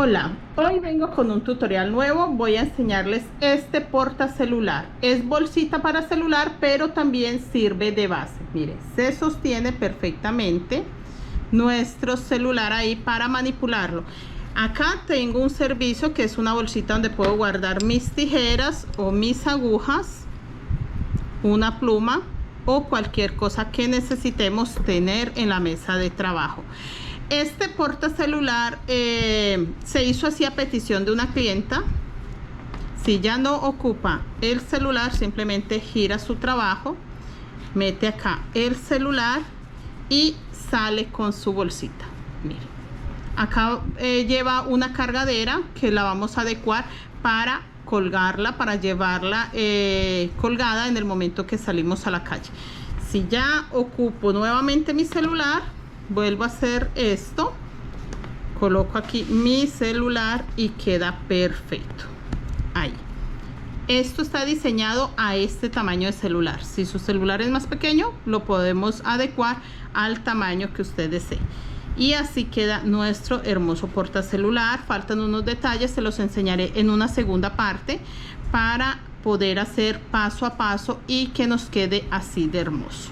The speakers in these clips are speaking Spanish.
Hola, hoy vengo con un tutorial nuevo. Voy a enseñarles este portacelular. Es bolsita para celular, pero también sirve de base. Miren, se sostiene perfectamente nuestro celular ahí para manipularlo. Acá tengo un servicio que es una bolsita donde puedo guardar mis tijeras o mis agujas, una pluma o cualquier cosa que necesitemos tener en la mesa de trabajo. Este portacelular se hizo así a petición de una clienta. Si ya no ocupa el celular, simplemente gira su trabajo, mete acá el celular y sale con su bolsita. Miren, acá lleva una cargadera que la vamos a adecuar para colgarla, para llevarla colgada en el momento que salimos a la calle. Si ya ocupo nuevamente mi celular, vuelvo a hacer esto, coloco aquí mi celular y queda perfecto. Ahí. Esto está diseñado a este tamaño de celular. Si su celular es más pequeño, lo podemos adecuar al tamaño que usted desee. Y así queda nuestro hermoso portacelular. Faltan unos detalles, se los enseñaré en una segunda parte para poder hacer paso a paso y que nos quede así de hermoso.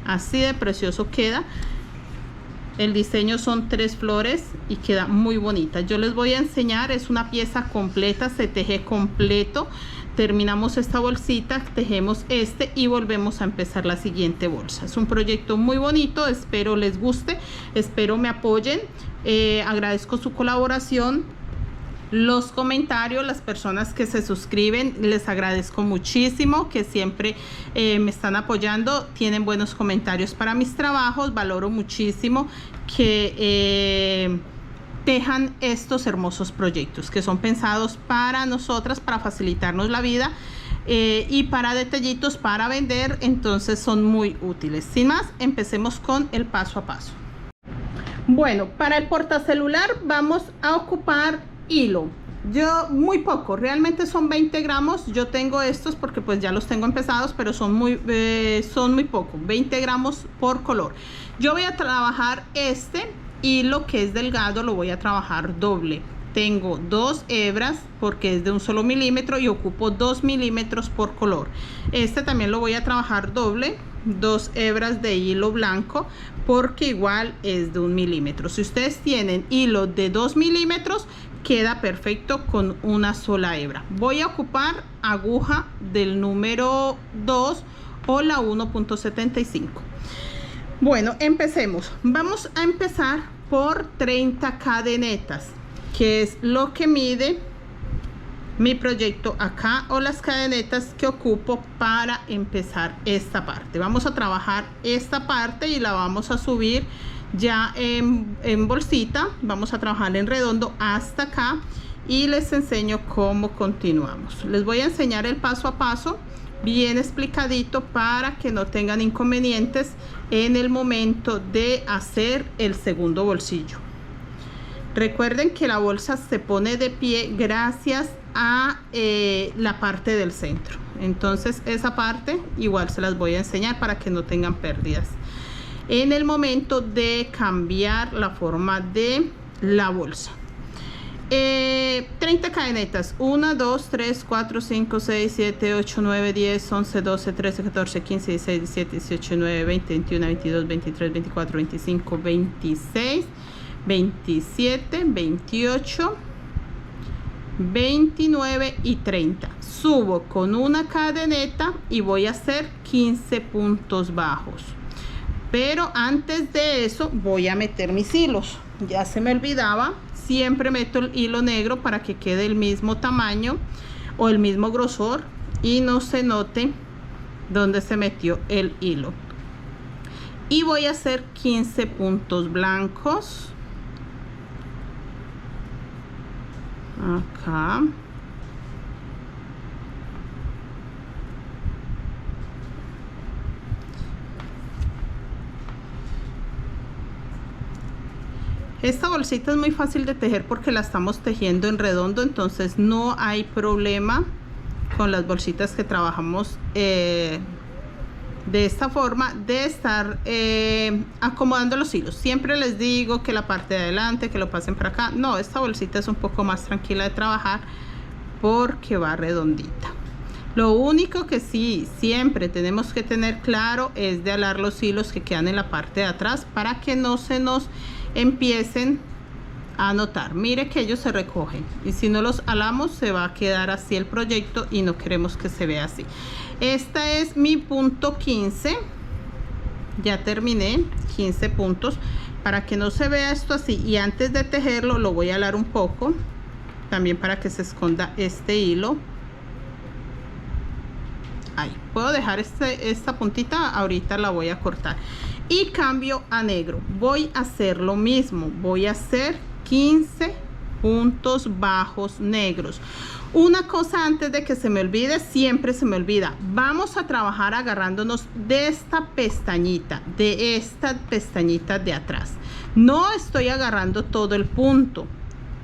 Así de precioso queda. El diseño son 3 flores y queda muy bonita. Yo les voy a enseñar, es una pieza completa, se teje completo. Terminamos esta bolsita, tejemos este y volvemos a empezar la siguiente bolsa. Es un proyecto muy bonito, espero les guste, espero me apoyen. Agradezco su colaboración, los comentarios, las personas que se suscriben, les agradezco muchísimo que siempre me están apoyando, tienen buenos comentarios para mis trabajos. Valoro muchísimo que tejan estos hermosos proyectos que son pensados para nosotras, para facilitarnos la vida y para detallitos para vender, entonces son muy útiles. Sin más, empecemos con el paso a paso. Bueno, para el portacelular vamos a ocupar hilo. Yo muy poco, realmente son 20 gramos. Yo tengo estos porque pues ya los tengo empezados, pero son muy poco, 20 gramos por color. Yo voy a trabajar este hilo que es delgado, lo voy a trabajar doble. Tengo 2 hebras porque es de un solo milímetro y ocupo 2 milímetros por color. Este también lo voy a trabajar doble, 2 hebras de hilo blanco porque igual es de 1 milímetro. Si ustedes tienen hilo de 2 milímetros, queda perfecto con una sola hebra. Voy a ocupar aguja del número 2 o la 1.75. Bueno, empecemos. Vamos a empezar por 30 cadenetas, que es lo que mide mi proyecto acá, o las cadenetas que ocupo para empezar esta parte. Vamos a trabajar esta parte y la vamos a subir ya en bolsita. Vamos a trabajar en redondo hasta acá y les enseño cómo continuamos. Les voy a enseñar el paso a paso bien explicadito para que no tengan inconvenientes en el momento de hacer el segundo bolsillo. Recuerden que la bolsa se pone de pie gracias a la parte del centro. Entonces esa parte igual se las voy a enseñar para que no tengan pérdidas en el momento de cambiar la forma de la bolsa. 30 cadenetas, 1, 2, 3, 4, 5, 6, 7, 8, 9, 10, 11, 12, 13, 14, 15, 16, 17, 18, 19, 20, 21, 22, 23, 24, 25, 26, 27, 28, 29 y 30. Subo con una cadeneta y voy a hacer 15 puntos bajos. Pero antes de eso voy a meter mis hilos. Ya se me olvidaba, siempre meto el hilo negro para que quede el mismo tamaño o el mismo grosor y no se note dónde se metió el hilo. Y voy a hacer 15 puntos blancos acá. Esta bolsita es muy fácil de tejer porque la estamos tejiendo en redondo, entonces no hay problema con las bolsitas que trabajamos de esta forma de estar acomodando los hilos. Siempre les digo que la parte de adelante, que lo pasen para acá. No, esta bolsita es un poco más tranquila de trabajar porque va redondita. Lo único que sí siempre tenemos que tener claro es de alar los hilos que quedan en la parte de atrás para que no se nos empiecen a notar. Mire que ellos se recogen y si no los alamos se va a quedar así el proyecto y no queremos que se vea así. Esta es mi punto 15. Ya terminé 15 puntos. Para que no se vea esto así y antes de tejerlo lo voy a alar un poco también para que se esconda este hilo. Ahí puedo dejar esta puntita, ahorita la voy a cortar y cambio a negro. Voy a hacer lo mismo, voy a hacer 15 puntos bajos negros. Una cosa antes de que se me olvide, siempre se me olvida, vamos a trabajar agarrándonos de esta pestañita de atrás. No estoy agarrando todo el punto,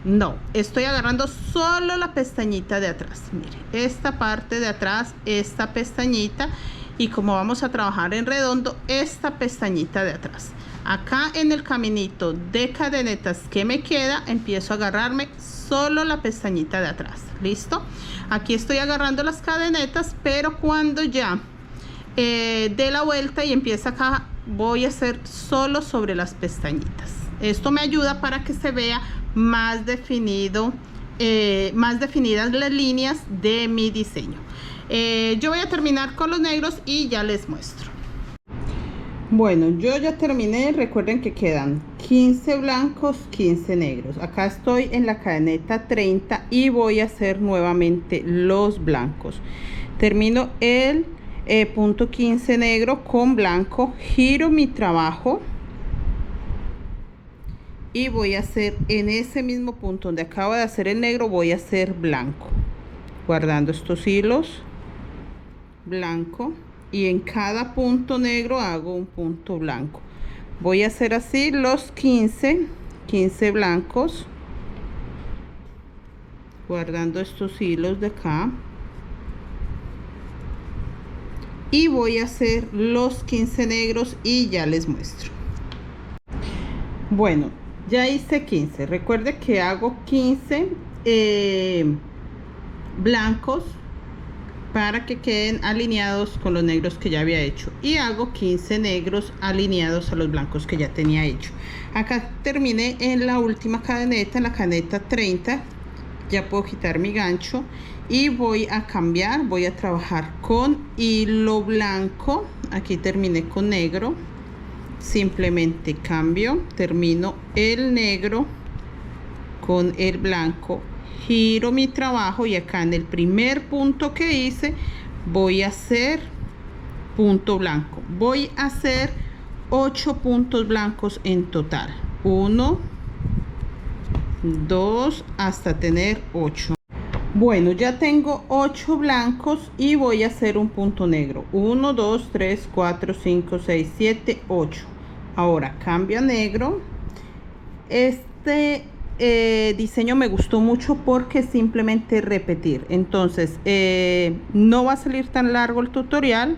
no, estoy agarrando solo la pestañita de atrás. Mire, esta parte de atrás, esta pestañita, y como vamos a trabajar en redondo, esta pestañita de atrás. Acá en el caminito de cadenetas que me queda, empiezo a agarrarme solo la pestañita de atrás. ¿Listo? Aquí estoy agarrando las cadenetas, pero cuando ya dé la vuelta y empieza acá, voy a hacer solo sobre las pestañitas. Esto me ayuda para que se vea más definido, más definidas las líneas de mi diseño. Yo voy a terminar con los negros y ya les muestro. Bueno, yo ya terminé. Recuerden que quedan 15 blancos, 15 negros. Acá estoy en la cadeneta 30 y voy a hacer nuevamente los blancos. Termino el punto 15 negro con blanco, giro mi trabajo y voy a hacer en ese mismo punto donde acabo de hacer el negro, voy a hacer blanco, guardando estos hilos, blanco, y en cada punto negro hago un punto blanco. Voy a hacer así los 15 blancos, guardando estos hilos de acá, y voy a hacer los 15 negros y ya les muestro. Bueno, ya hice 15. Recuerde que hago 15 blancos para que queden alineados con los negros que ya había hecho, y hago 15 negros alineados a los blancos que ya tenía hecho. Acá terminé en la última cadeneta, en la cadeneta 30. Ya puedo quitar mi gancho y voy a cambiar, voy a trabajar con hilo blanco. Aquí terminé con negro, simplemente cambio, termino el negro con el blanco, giro mi trabajo y acá en el primer punto que hice voy a hacer punto blanco. Voy a hacer 8 puntos blancos en total, 1, 2 hasta tener 8. Bueno, ya tengo 8 blancos y voy a hacer un punto negro. 1, 2, 3, 4, 5, 6, 7, 8. Ahora cambio a negro. Este diseño me gustó mucho porque simplemente repetir, entonces no va a salir tan largo el tutorial.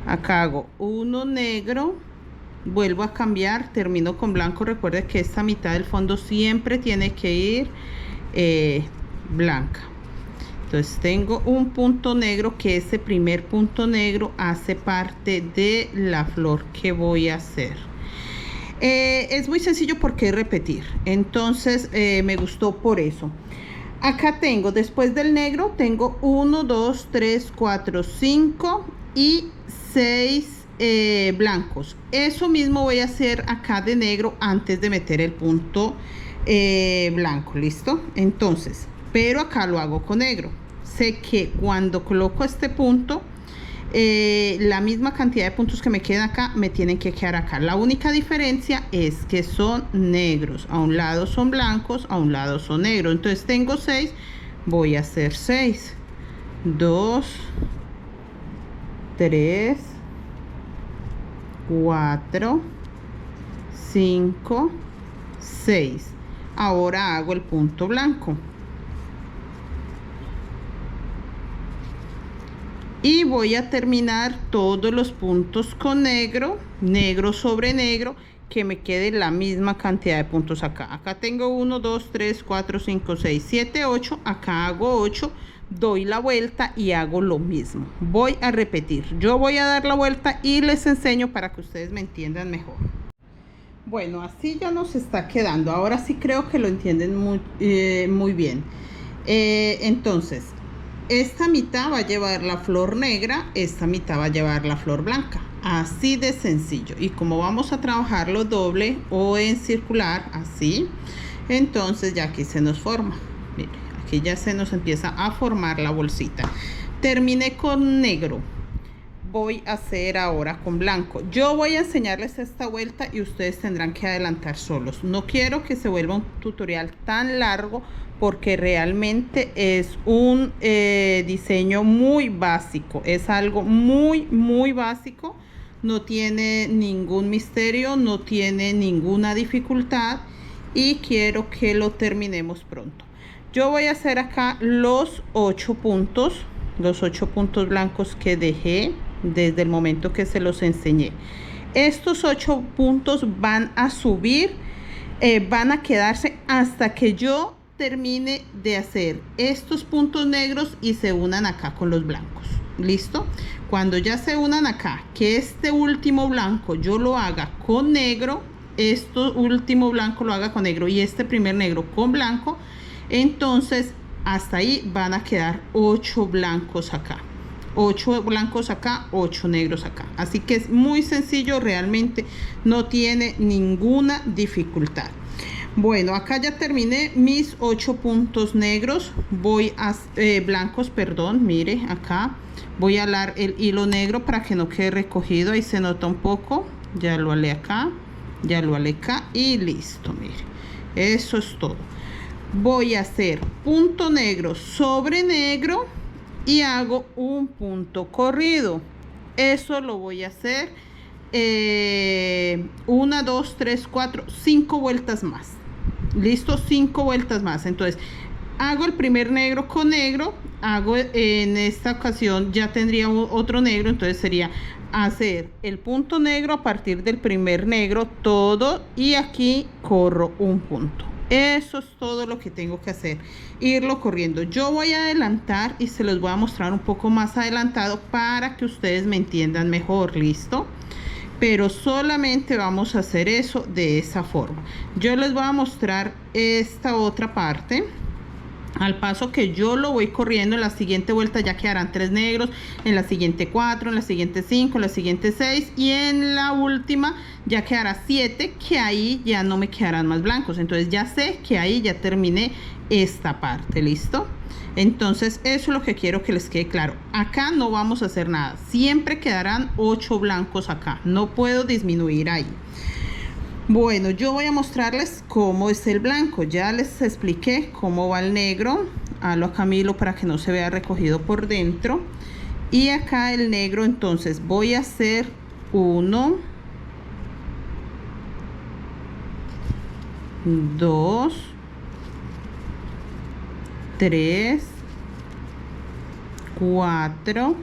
Acá hago uno negro, vuelvo a cambiar, termino con blanco. Recuerde que esta mitad del fondo siempre tiene que ir blanca. Entonces tengo un punto negro, que ese primer punto negro hace parte de la flor que voy a hacer. Es muy sencillo porque repetir, entonces me gustó por eso. Acá tengo, después del negro, tengo 1, 2, 3, 4, 5 y 6 blancos. Eso mismo voy a hacer acá de negro antes de meter el punto blanco. ¿Listo? Entonces, pero acá lo hago con negro. Sé que cuando coloco este punto, la misma cantidad de puntos que me quedan acá me tienen que quedar acá. La única diferencia es que son negros, a un lado son blancos, a un lado son negros. Entonces tengo 6, voy a hacer 6, 2, 3, 4, 5, 6. Ahora hago el punto blanco. y voy a terminar todos los puntos con negro, negro sobre negro, que me quede la misma cantidad de puntos acá. Acá tengo 1, 2, 3, 4, 5, 6, 7, 8. Acá hago 8, doy la vuelta y hago lo mismo. Voy a repetir. Yo voy a dar la vuelta y les enseño para que ustedes me entiendan mejor. Bueno, así ya nos está quedando. Ahora sí creo que lo entienden muy bien. Entonces, esta mitad va a llevar la flor negra, esta mitad va a llevar la flor blanca. Así de sencillo. Y como vamos a trabajarlo doble o en circular, así, entonces ya aquí se nos forma. Mire, aquí ya se nos empieza a formar la bolsita. Terminé con negro. Voy a hacer ahora con blanco. Yo voy a enseñarles esta vuelta y ustedes tendrán que adelantar solos. No quiero que se vuelva un tutorial tan largo porque realmente es un diseño muy básico. Es algo muy básico. No tiene ningún misterio, no tiene ninguna dificultad y quiero que lo terminemos pronto. Yo voy a hacer acá los 8 puntos blancos que dejé desde el momento que se los enseñé. Estos 8 puntos van a subir, van a quedarse hasta que yo termine de hacer estos puntos negros y se unan acá con los blancos. ¿Listo? Cuando ya se unan acá, que este último blanco yo lo haga con negro, este último blanco lo haga con negro y este primer negro con blanco, entonces hasta ahí van a quedar 8 blancos acá. 8 blancos acá, 8 negros acá. Así que es muy sencillo, realmente no tiene ninguna dificultad. Bueno, acá ya terminé mis 8 puntos negros. Voy a blancos, perdón, mire acá. Voy a alar el hilo negro para que no quede recogido. Ahí se nota un poco. Ya lo alé acá, ya lo alé acá y listo, mire. Eso es todo. Voy a hacer punto negro sobre negro y hago un punto corrido. Eso lo voy a hacer 1, 2, 3, 4, 5 vueltas más. Listo, 5 vueltas más. Entonces hago el primer negro con negro, hago en esta ocasión ya tendría otro negro, entonces sería hacer el punto negro a partir del primer negro todo y aquí corro un punto. Eso es todo lo que tengo que hacer, irlo corriendo. Yo voy a adelantar y se los voy a mostrar un poco más adelantado para que ustedes me entiendan mejor. Listo, pero solamente vamos a hacer eso de esa forma. Yo les voy a mostrar esta otra parte al paso que yo lo voy corriendo. En la siguiente vuelta ya quedarán 3 negros, en la siguiente 4, en la siguiente 5, en la siguiente 6 y en la última ya quedará 7, que ahí ya no me quedarán más blancos. Entonces ya sé que ahí ya terminé esta parte. Listo, entonces eso es lo que quiero que les quede claro. Acá no vamos a hacer nada, siempre quedarán 8 blancos acá, no puedo disminuir ahí. Bueno, yo voy a mostrarles cómo es el blanco. Ya les expliqué cómo va el negro. Halo acá mi hilo para que no se vea recogido por dentro. Y acá el negro, entonces voy a hacer 1, 2, 3, 4,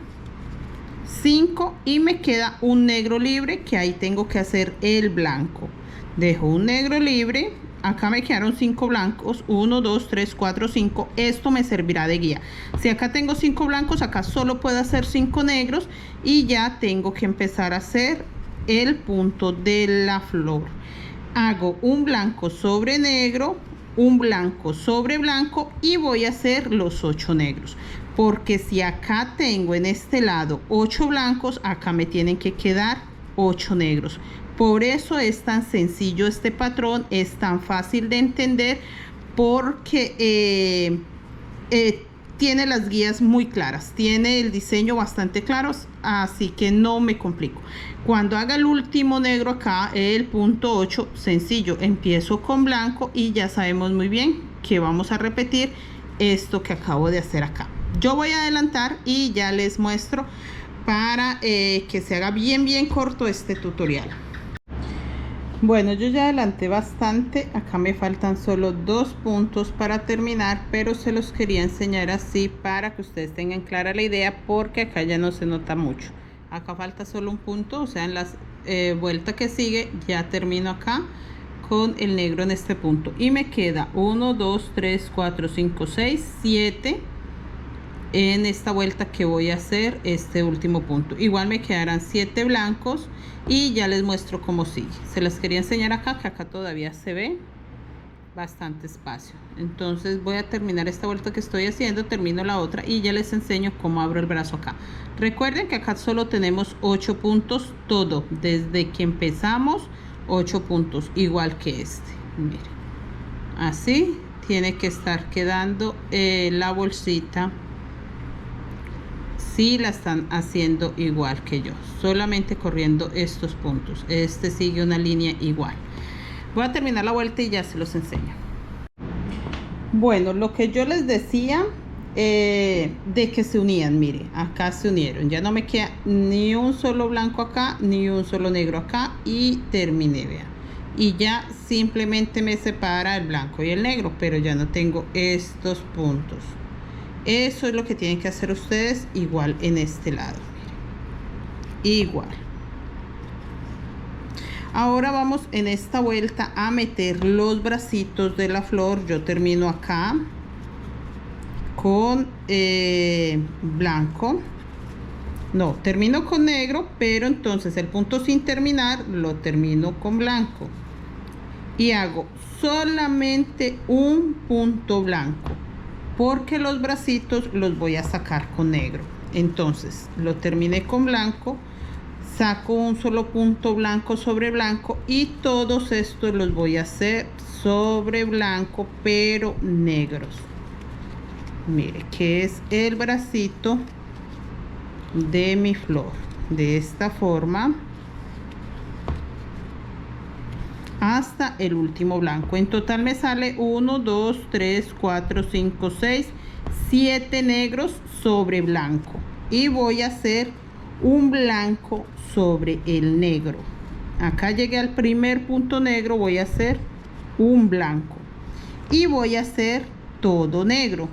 5 y me queda un negro libre que ahí tengo que hacer el blanco. Dejo un negro libre, acá me quedaron 5 blancos, 1, 2, 3, 4, 5, esto me servirá de guía. Si acá tengo 5 blancos, acá solo puedo hacer 5 negros y ya tengo que empezar a hacer el punto de la flor. Hago un blanco sobre negro, un blanco sobre blanco y voy a hacer los 8 negros. Porque si acá tengo en este lado 8 blancos, acá me tienen que quedar 8 negros. Por eso es tan sencillo este patrón, es tan fácil de entender, porque tiene las guías muy claras, tiene el diseño bastante claro, así que no me complico. Cuando haga el último negro acá, el punto 8, sencillo, empiezo con blanco y ya sabemos muy bien que vamos a repetir esto que acabo de hacer acá. Yo voy a adelantar y ya les muestro para que se haga bien corto este tutorial. Bueno, yo ya adelanté bastante, acá me faltan solo 2 puntos para terminar, pero se los quería enseñar así para que ustedes tengan clara la idea, porque acá ya no se nota mucho. Acá falta solo un punto, o sea, en la vuelta que sigue ya termino acá con el negro en este punto y me queda 1, 2, 3, 4, 5, 6, 7 en esta vuelta que voy a hacer este último punto. Igual me quedarán 7 blancos y ya les muestro cómo sigue. Se las quería enseñar acá, que acá todavía se ve bastante espacio. Entonces voy a terminar esta vuelta que estoy haciendo, termino la otra y ya les enseño cómo abro el brazo acá. Recuerden que acá solo tenemos 8 puntos, todo desde que empezamos 8 puntos, igual que este. Miren, así tiene que estar quedando la bolsita si la están haciendo igual que yo, solamente corriendo estos puntos. Este sigue una línea igual. Voy a terminar la vuelta y ya se los enseño. Bueno, lo que yo les decía de que se unían, mire, acá se unieron, ya no me queda ni un solo blanco acá ni un solo negro acá y terminé, vean, y ya simplemente me separa el blanco y el negro, pero ya no tengo estos puntos. Eso es lo que tienen que hacer ustedes igual en este lado, miren, igual. Ahora vamos en esta vuelta a meter los bracitos de la flor. Yo termino acá con blanco, no, termino con negro, pero entonces el punto sin terminar lo termino con blanco y hago solamente un punto blanco, porque los bracitos los voy a sacar con negro. Entonces lo terminé con blanco, saco un solo punto blanco sobre blanco y todos estos los voy a hacer sobre blanco pero negros. Mire, que es el bracito de mi flor, de esta forma hasta el último blanco. En total me sale 1, 2, 3, 4, 5, 6, 7 negros sobre blanco y voy a hacer un blanco sobre el negro. Acá llegué al primer punto negro, voy a hacer un blanco y voy a hacer todo negro.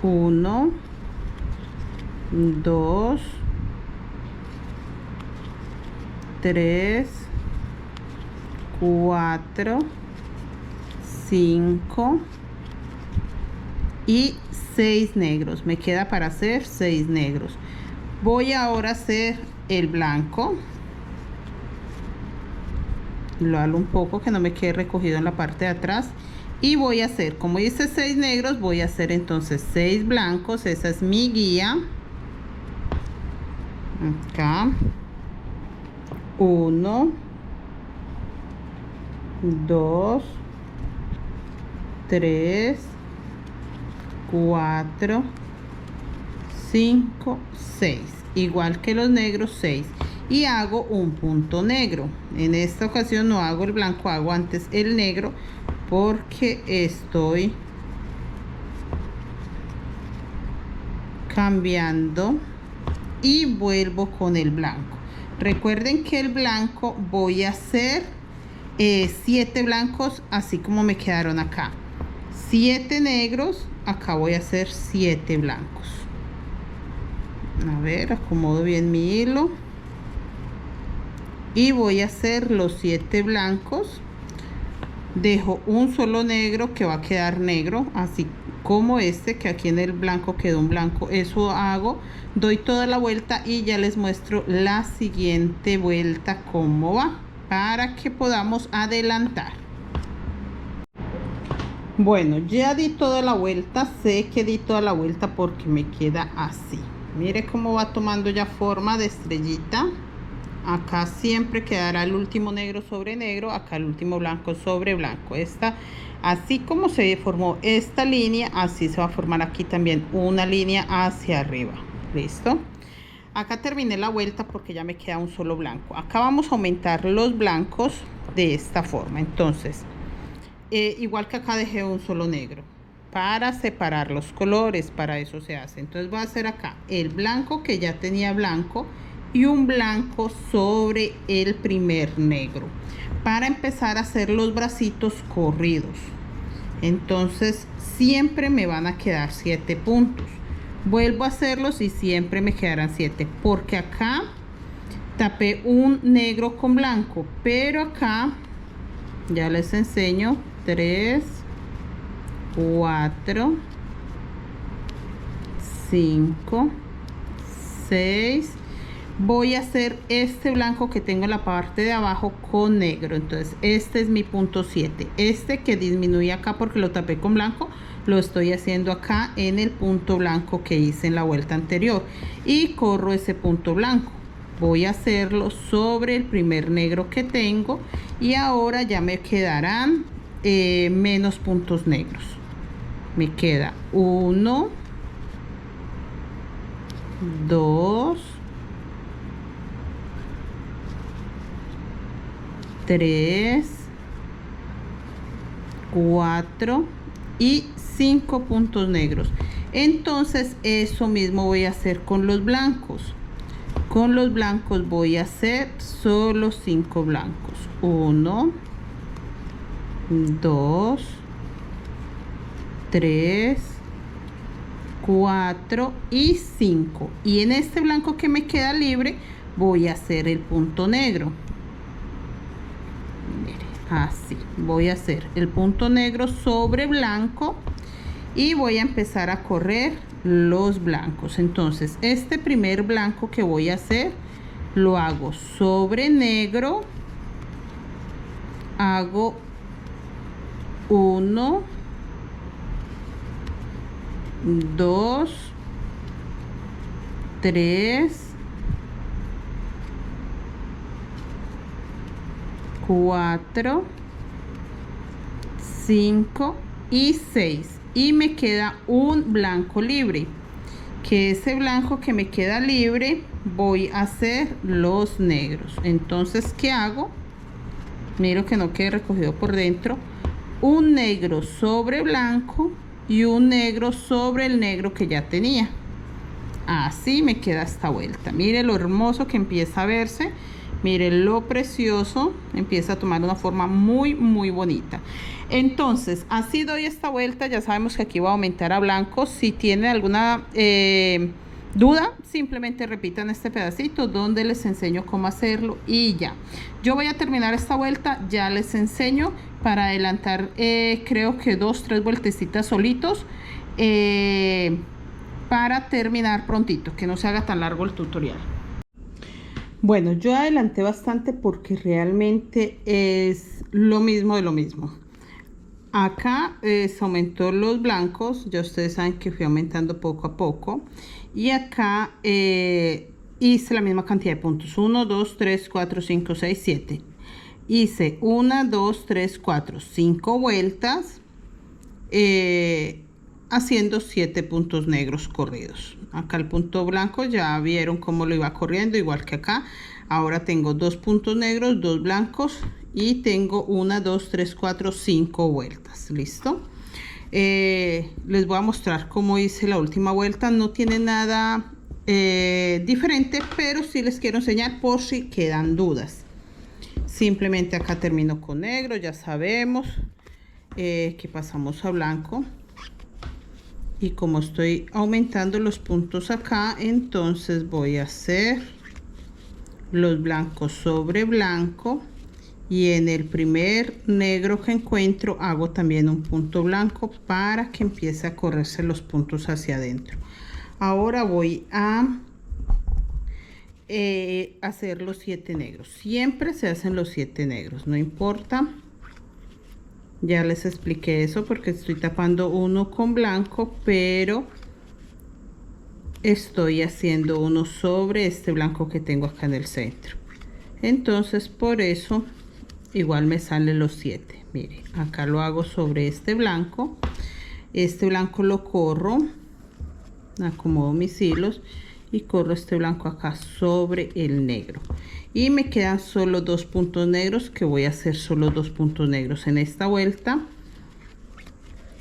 Uno, 2, 3, 4, 5 y 6 negros. Me queda para hacer 6 negros. Voy ahora a hacer el blanco. Lo hago un poco que no me quede recogido en la parte de atrás. Y voy a hacer, como hice 6 negros, voy a hacer entonces 6 blancos. Esa es mi guía. Acá. 1, 2, 3, 4, 5, 6. Igual que los negros, 6. Y hago un punto negro. En esta ocasión no hago el blanco, hago antes el negro, porque estoy cambiando y vuelvo con el blanco. Recuerden que el blanco voy a hacer 7 blancos, así como me quedaron acá. 7 negros, acá voy a hacer 7 blancos. A ver, acomodo bien mi hilo y voy a hacer los 7 blancos. Dejo un solo negro que va a quedar negro, así como este, que aquí en el blanco quedó un blanco. Eso hago, doy toda la vuelta y ya les muestro la siguiente vuelta cómo va, para que podamos adelantar. Bueno, ya di toda la vuelta. Sé que di toda la vuelta porque me queda así. Mire cómo va tomando ya forma de estrellita. Acá siempre quedará el último negro sobre negro, acá el último blanco sobre blanco. Así como se formó esta línea, así se va a formar aquí también una línea hacia arriba. ¿Listo? Acá terminé la vuelta porque ya me queda un solo blanco. Acá vamos a aumentar los blancos de esta forma. Entonces, igual que acá dejé un solo negro para separar los colores, para eso se hace. Entonces voy a hacer acá el blanco que ya tenía blanco y un blanco sobre el primer negro para empezar a hacer los bracitos corridos. Entonces siempre me van a quedar 7 puntos. Vuelvo a hacerlos y siempre me quedarán 7 porque acá tapé un negro con blanco, pero acá ya les enseño 3, 4, 5, 6. Voy a hacer este blanco que tengo en la parte de abajo con negro. Entonces este es mi punto 7. Este que disminuí acá porque lo tapé con blanco, lo estoy haciendo acá en el punto blanco que hice en la vuelta anterior. Y corro ese punto blanco. Voy a hacerlo sobre el primer negro que tengo. Y ahora ya me quedarán menos puntos negros. Me queda 1, 2, 3, 4 y 5 puntos negros. Entonces eso mismo voy a hacer con los blancos. Con los blancos voy a hacer solo 5 blancos. 1, 2, 3, 4 y 5. Y en este blanco que me queda libre voy a hacer el punto negro. Así voy a hacer el punto negro sobre blanco y voy a empezar a correr los blancos. Entonces este primer blanco que voy a hacer lo hago sobre negro, hago 1, 2, 3, 4, 5 y 6 y me queda un blanco libre, que ese blanco que me queda libre voy a hacer los negros. Entonces ¿qué hago? Miro que no quede recogido por dentro. Un negro sobre blanco y un negro sobre el negro que ya tenía. Así me queda esta vuelta. Mire lo hermoso que empieza a verse. Miren lo precioso, empieza a tomar una forma muy bonita. Entonces así doy esta vuelta. Ya sabemos que aquí va a aumentar a blanco. Si tienen alguna duda, simplemente repitan este pedacito donde les enseño cómo hacerlo y ya. Yo voy a terminar esta vuelta, ya les enseño para adelantar creo que 2, 3 vueltecitas solitos para terminar prontito, que no se haga tan largo el tutorial. Bueno, yo adelanté bastante porque realmente es lo mismo de lo mismo. Acá se aumentó los blancos, ya ustedes saben que fui aumentando poco a poco. Y acá hice la misma cantidad de puntos, 1, 2, 3, 4, 5, 6, 7. Hice 1, 2, 3, 4, 5 vueltas haciendo 7 puntos negros corridos. Acá el punto blanco ya vieron cómo lo iba corriendo, igual que acá. Ahora tengo 2 puntos negros, 2 blancos y tengo 1, 2, 3, 4, 5 vueltas. ¿Listo? Les voy a mostrar cómo hice la última vuelta. No tiene nada diferente, pero sí les quiero enseñar por si quedan dudas. Simplemente acá termino con negro, ya sabemos que pasamos a blanco. Y como estoy aumentando los puntos acá, entonces voy a hacer los blancos sobre blanco. Y en el primer negro que encuentro hago también un punto blanco para que empiece a correrse los puntos hacia adentro. Ahora voy a hacer los 7 negros. Siempre se hacen los 7 negros, no importa. Ya les expliqué eso porque estoy tapando uno con blanco, pero estoy haciendo uno sobre este blanco que tengo acá en el centro. Entonces por eso igual me salen los 7. Mire, acá lo hago sobre este blanco lo corro, acomodo mis hilos y corro este blanco acá sobre el negro y me quedan solo 2 puntos negros, que voy a hacer solo 2 puntos negros en esta vuelta,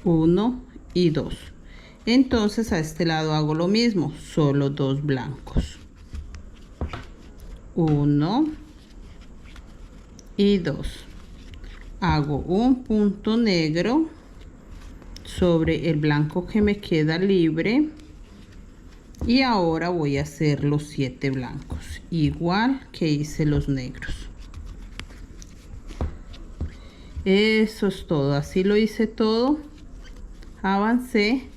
1 y 2. Entonces a este lado hago lo mismo, solo 2 blancos, 1 y 2. Hago un punto negro sobre el blanco que me queda libre y ahora voy a hacer los 7 blancos igual que hice los negros. Eso es todo, así lo hice todo, avancé.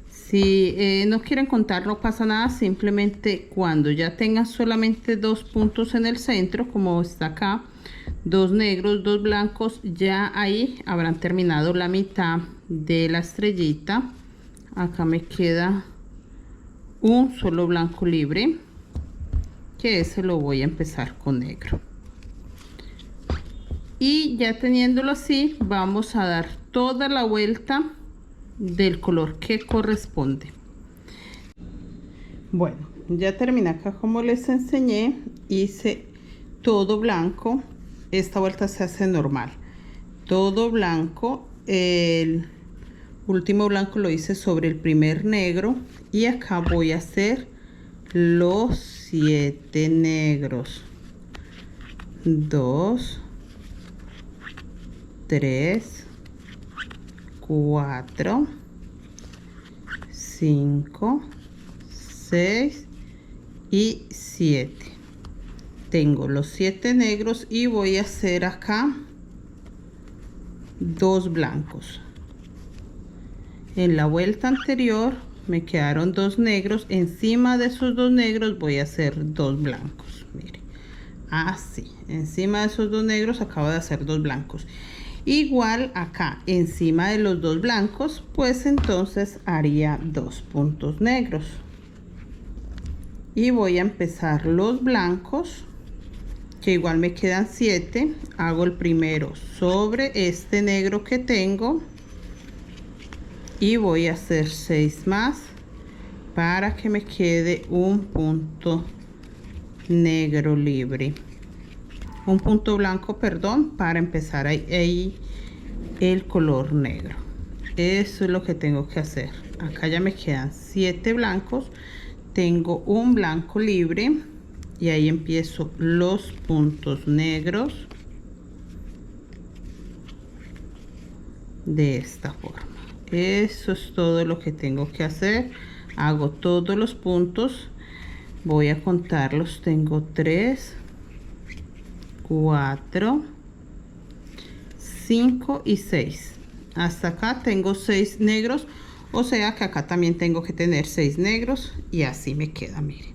Si no quieren contar, no pasa nada, simplemente cuando ya tengan solamente 2 puntos en el centro, como está acá, 2 negros, 2 blancos, ya ahí habrán terminado la mitad de la estrellita. Acá me queda un solo blanco libre, que ese lo voy a empezar con negro. Y ya teniéndolo así, vamos a dar toda la vuelta del color que corresponde. Bueno, ya terminé acá como les enseñé, hice todo blanco. Esta vuelta se hace normal, todo blanco. El último blanco lo hice sobre el primer negro y acá voy a hacer los 7 negros. 2, 3, 4, 5, 6 y 7. Tengo los 7 negros y voy a hacer acá 2 blancos. En la vuelta anterior me quedaron 2 negros, encima de esos 2 negros voy a hacer 2 blancos. Mire, así, encima de esos 2 negros acabo de hacer 2 blancos. Igual acá encima de los 2 blancos, pues entonces haría 2 puntos negros y voy a empezar los blancos, que igual me quedan 7. Hago el primero sobre este negro que tengo y voy a hacer 6 más para que me quede un punto negro libre, un punto blanco, perdón, para empezar ahí el color negro. Eso es lo que tengo que hacer. Acá ya me quedan 7 blancos, tengo un blanco libre y ahí empiezo los puntos negros de esta forma. Eso es todo lo que tengo que hacer. Hago todos los puntos, voy a contarlos, tengo 3, 4, 5 y 6. Hasta acá tengo 6 negros, o sea que acá también tengo que tener 6 negros y así me queda. Mire,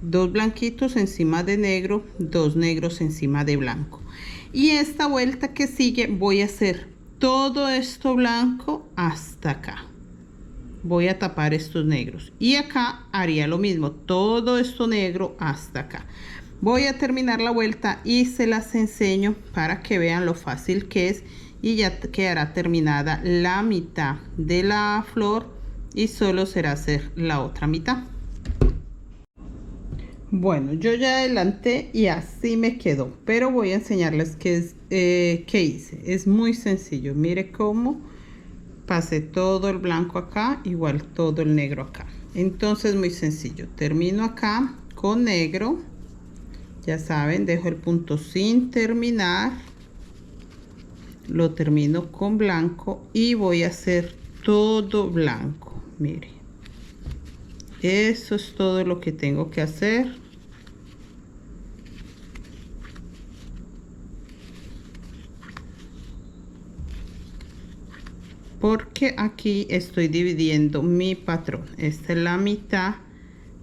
2 blanquitos encima de negro, 2 negros encima de blanco. Y esta vuelta que sigue voy a hacer todo esto blanco hasta acá. Voy a tapar estos negros y acá haría lo mismo, todo esto negro hasta acá. Voy a terminar la vuelta y se las enseño para que vean lo fácil que es, y ya quedará terminada la mitad de la flor y solo será hacer la otra mitad. Bueno, yo ya adelanté y así me quedó, pero voy a enseñarles qué hice. Es muy sencillo. Mire cómo pasé todo el blanco acá, igual todo el negro acá. Entonces muy sencillo, termino acá con negro, ya saben, dejo el punto sin terminar, lo termino con blanco y voy a hacer todo blanco. Mire, eso es todo lo que tengo que hacer. Porque aquí estoy dividiendo mi patrón. Esta es la mitad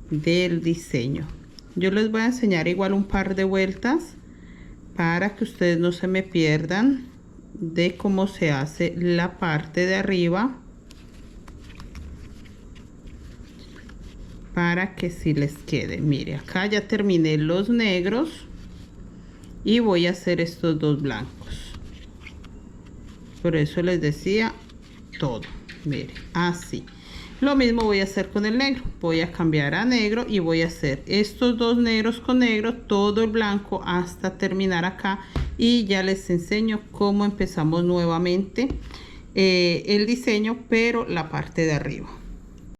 del diseño. Yo les voy a enseñar igual un par de vueltas para que ustedes no se me pierdan de cómo se hace la parte de arriba, para que sí les quede. Mire, acá ya terminé los negros y voy a hacer estos 2 blancos. Por eso les decía todo. Mire, así. Lo mismo voy a hacer con el negro. Voy a cambiar a negro y voy a hacer estos 2 negros con negro, todo el blanco hasta terminar acá, y ya les enseño cómo empezamos nuevamente el diseño, pero la parte de arriba.